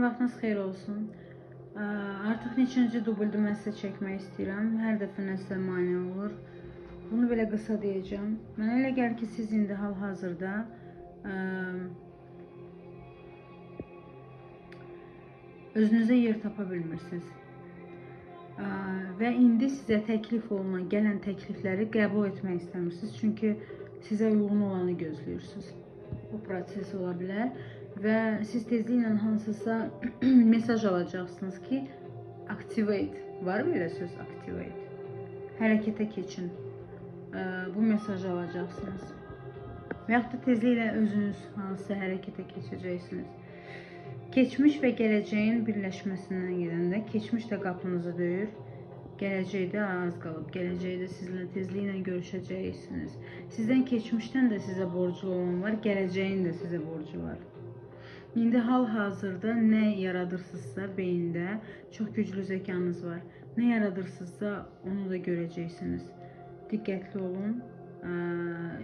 vaxtınız xeyir olsun. Artıq neçinci dubldür mən sizə çəkmək istəyirəm. Hər dəfə nəsə mane olur. Bunu belə qısa deyəcəm. Mənə elə gəlir ki, siz indi hal-hazırda özünüzə yer tapa bilmirsiniz. Və indi sizə təklif olunan, gələn təklifləri qəbul etmək istəmirsiniz. Çünki sizə uyğun olanı gözləyirsiniz. Bu proses ola bilər. Və siz tezliklə hansısa mesaj alacaqsınız ki, activate, var mı elə söz activate? Hərəkətə keçin. Bu mesajı alacaqsınız. Və yaxud da tezliklə özünüz hansısa hərəkətə keçəcəksiniz. Keçmiş və gələcəyin birləşməsindən gedəndə, keçmiş də qapınızı döyür, gələcəkdə az qalıb, gələcəkdə sizinlə tezliklə görüşəcəksiniz. Sizdən keçmişdən də sizə borclu olan var, gələcəyin də sizə borcu var. İndi hal-hazırda nə yaradırsınızsa beyində çox güclü zəkanız var. Nə yaradırsınızsa onu da görəcəksiniz. Diqqətli olun,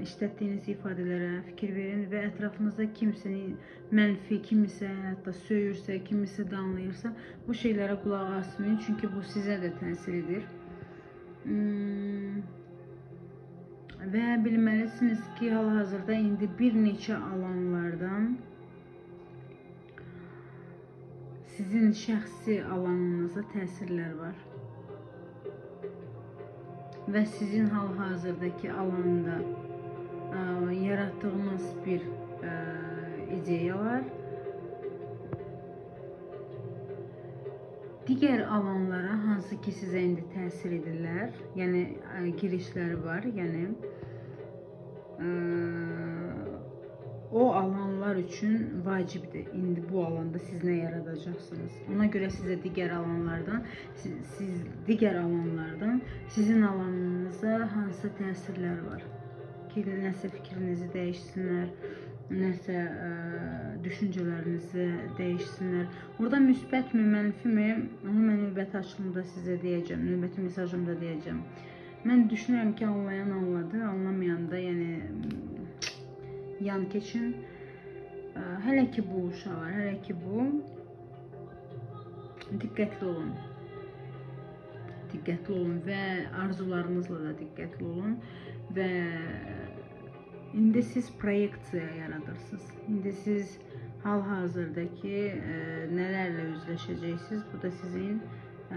işlətdiyiniz ifadələrə fikir verin və ətrafınızda kimsəni mənfi, kimisə hətta söyürsə, kimisə danlayırsa bu şeylərə qulaq asmayın. Çünki bu sizə də təsir edir. Və bilməlisiniz ki, hal-hazırda indi bir neçə alanlardan sizin şəxsi alanınıza təsirlər var. Və sizin hal-hazırdakı alanda yaratdığınız bir ideyalar digər alanlara, hansı ki sizə indi təsir edirlər, yəni girişləri var, yəni o alanlar üçün vacibdir. İndi bu alanda siz nə yaradacaqsınız? Ona görə sizə digər alanlardan, sizin alanınıza hansı təsirlər var ki, nəsə fikrinizi dəyişsinlər, nəsə düşüncələrinizi dəyişsinlər. Burada müsbət mi, mənfi mi? Onu mən növbəti açılımda sizə deyəcəm, növbəti mesajımda deyəcəm. Mən düşünürəm ki, anlayan anladı, anlamayan da yəni yan keçin. Hələ ki bu uşaqlar, hələ ki bu. Diqqətli olun. Diqqətli olun və arzularınızla da diqqətli olun. Və indi siz proyeksiya yaradırsınız. İndi siz hal-hazırdakı nələrlə üzləşəcəksiniz? Bu da sizin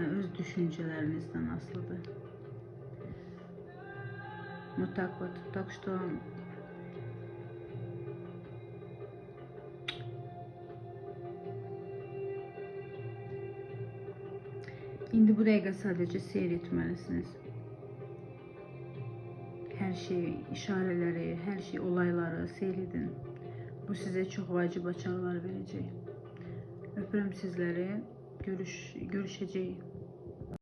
öz düşüncələrinizdən asılıdır. Вот так вот. Так что indi bu dəqiqə sadəcə seyr etməlisiniz. Hər şey, işarələri, hər şey, olayları seyr edin. Bu sizə çox vacib açarlar verəcək. Öpürəm sizləri. Görüşəcəyik.